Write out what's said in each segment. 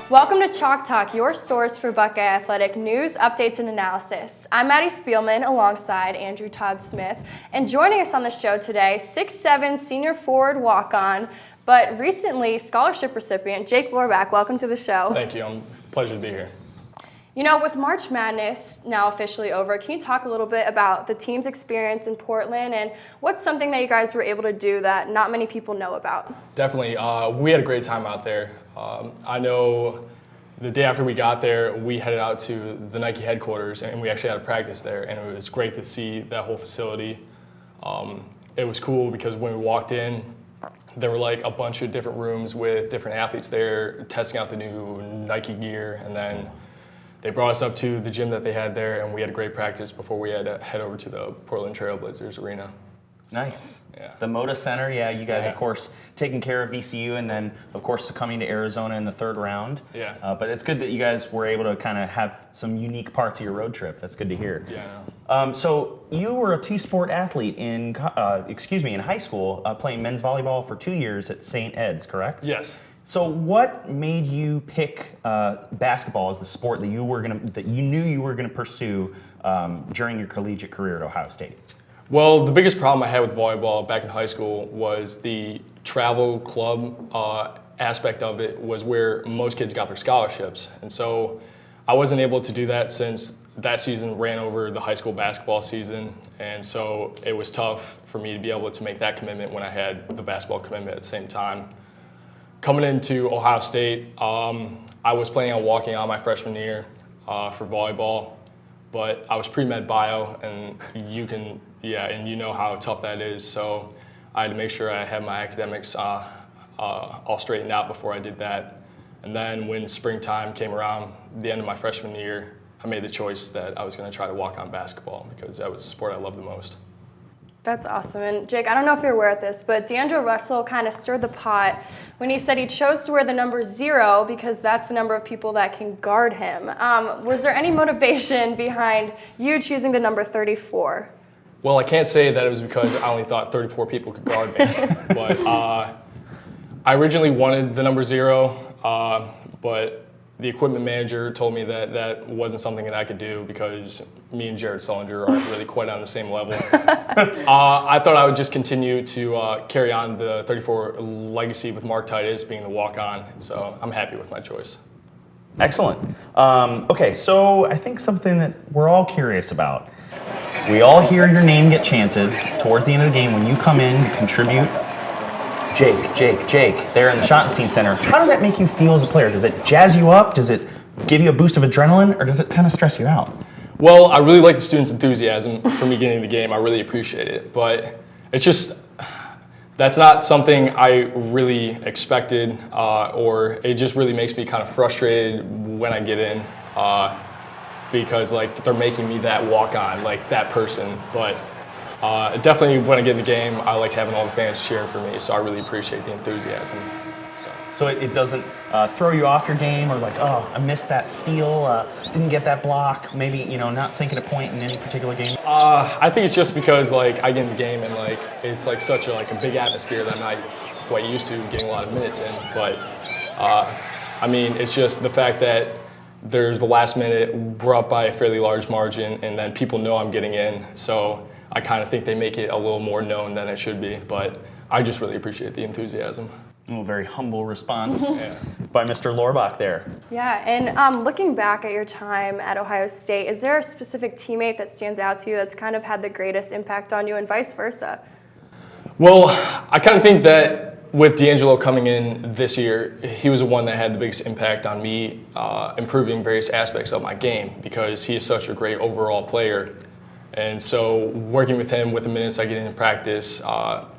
Welcome to Chalk Talk, your source for Buckeye Athletic news, updates, and analysis. I'm Maddie Spielman alongside Andrew Todd Smith, and joining us on the show today, 6'7" senior forward walk-on, but recently scholarship recipient, Jake Lorbach. Welcome to the show. Thank you. I'm pleasure to be here. You know, with March Madness now officially over, can you talk a little bit about the team's experience in Portland and what's something that you guys were able to do that not many people know about? Definitely. We had a great time out there. I know the day after we got there, we headed out to the Nike headquarters, and we actually had a practice there, and it was great to see that whole facility. It was cool because when we walked in, there were like a bunch of different rooms with different athletes there testing out the new Nike gear, and then they brought us up to the gym that they had there, and we had a great practice before we had to head over to the Portland Trail Blazers arena. Nice. Yeah. The Moda Center, you guys, of course, taking care of VCU, and then, of course, coming to Arizona in the third round. Yeah. But it's good that you guys were able to kind of have some unique parts of your road trip. That's good to hear. Yeah. So you were a two-sport athlete in high school, playing men's volleyball for 2 years at St. Ed's, correct? Yes. So what made you pick basketball as the sport that you knew you were gonna pursue during your collegiate career at Ohio State? Well, the biggest problem I had with volleyball back in high school was the travel club aspect of it was where most kids got their scholarships. And so I wasn't able to do that since that season ran over the high school basketball season. And so it was tough for me to be able to make that commitment when I had the basketball commitment at the same time. Coming into Ohio State, I was planning on walking on my freshman year for volleyball, but I was pre-med bio, and you know how tough that is. So I had to make sure I had my academics all straightened out before I did that. And then when springtime came around, the end of my freshman year, I made the choice that I was going to try to walk on basketball because that was the sport I loved the most. That's awesome. And Jake, I don't know if you're aware of this, but DeAndre Russell kind of stirred the pot when he said he chose to wear the number 0 because that's the number of people that can guard him. Was there any motivation behind you choosing the number 34? Well, I can't say that it was because I only thought 34 people could guard me, but I originally wanted the number 0, but the equipment manager told me that that wasn't something that I could do because me and Jared Sullinger aren't really quite on the same level. I thought I would just continue to carry on the 34 legacy with Mark Titus being the walk-on, and so I'm happy with my choice. Excellent. Okay, so I think something that we're all curious about. We all hear your name get chanted towards the end of the game when you come in to contribute. Jake, there in the Schottenstein Center. How does that make you feel as a player? Does it jazz you up? Does it give you a boost of adrenaline? Or does it kind of stress you out? Well, I really like the students' enthusiasm for me getting the game. I really appreciate it. But it's just, that's not something I really expected, or it just really makes me kind of frustrated when I get in because like they're making me that walk-on, like that person. But definitely when I get in the game, I like having all the fans cheering for me, so I really appreciate the enthusiasm. So it doesn't throw you off your game or like, oh, I missed that steal, didn't get that block, maybe, not sinking a point in any particular game? I think it's just because like I get in the game and like it's like such a big atmosphere that I'm not quite used to getting a lot of minutes in, but I mean, it's just the fact that there's the last minute, we're up by a fairly large margin, and then people know I'm getting in, so I kind of think they make it a little more known than it should be, but I just really appreciate the enthusiasm. A very humble response by Mr. Lorbach there. Yeah, and looking back at your time at Ohio State, is there a specific teammate that stands out to you that's kind of had the greatest impact on you and vice versa? Well, I kind of think that with D'Angelo coming in this year, he was the one that had the biggest impact on me improving various aspects of my game because he is such a great overall player. And so working with him with the minutes I get in practice,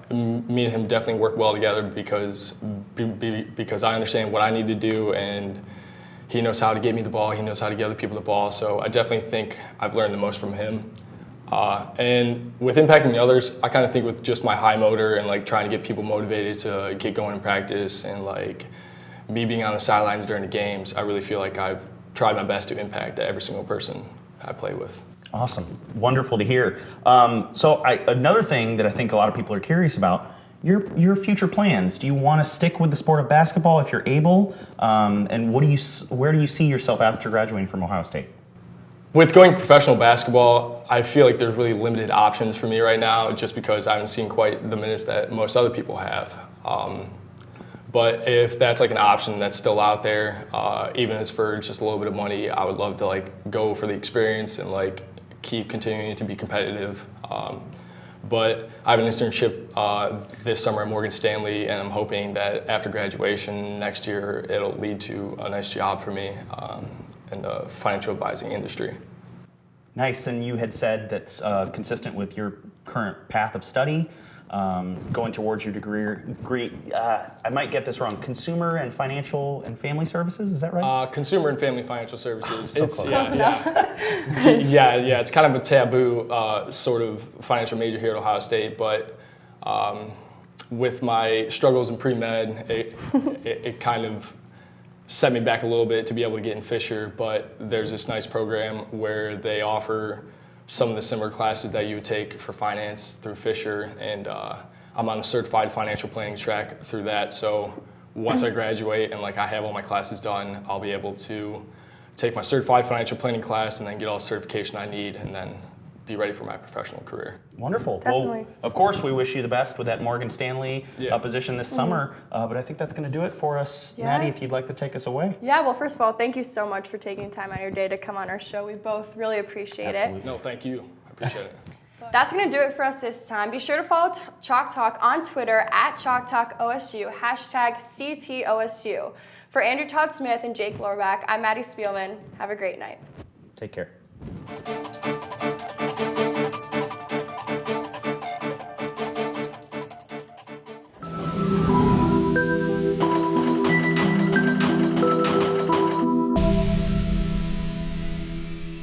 me and him definitely work well together because I understand what I need to do, and he knows how to get me the ball, he knows how to get other people the ball, so I definitely think I've learned the most from him. And with impacting the others, I kind of think with just my high motor and like trying to get people motivated to get going in practice and like me being on the sidelines during the games, I really feel like I've tried my best to impact every single person I play with. Awesome. Wonderful to hear. So another thing that I think a lot of people are curious about, your future plans. Do you want to stick with the sport of basketball if you're able? And where do you see yourself after graduating from Ohio State? With going professional basketball, I feel like there's really limited options for me right now just because I haven't seen quite the minutes that most other people have. But if that's like an option that's still out there, even if it's for just a little bit of money, I would love to like go for the experience and like keep continuing to be competitive. But I have an internship this summer at Morgan Stanley, and I'm hoping that after graduation next year, it'll lead to a nice job for me in the financial advising industry. Nice, and you had said that's consistent with your current path of study, going towards your degree. I might get this wrong. Consumer and Financial and Family Services, is that right? Consumer and Family Financial Services. So close. Yeah, it's kind of a taboo sort of financial major here at Ohio State, but with my struggles in pre-med, it kind of set me back a little bit to be able to get in Fisher, but there's this nice program where they offer some of the similar classes that you would take for finance through Fisher, and I'm on a certified financial planning track through that. So once I graduate and like I have all my classes done, I'll be able to take my certified financial planning class and then get all the certification I need and then be ready for my professional career. Wonderful. Definitely. Well, of course, we wish you the best with that Morgan Stanley position this summer, but I think that's going to do it for us. Yeah. Maddie, if you'd like to take us away. Yeah, well, first of all, thank you so much for taking time out of your day to come on our show. We both really appreciate it. No, thank you. I appreciate it. That's going to do it for us this time. Be sure to follow Chalk Talk on Twitter at Chalk Talk OSU, #CTOSU. For Andrew Todd Smith and Jake Lorbach, I'm Maddie Spielman. Have a great night. Take care.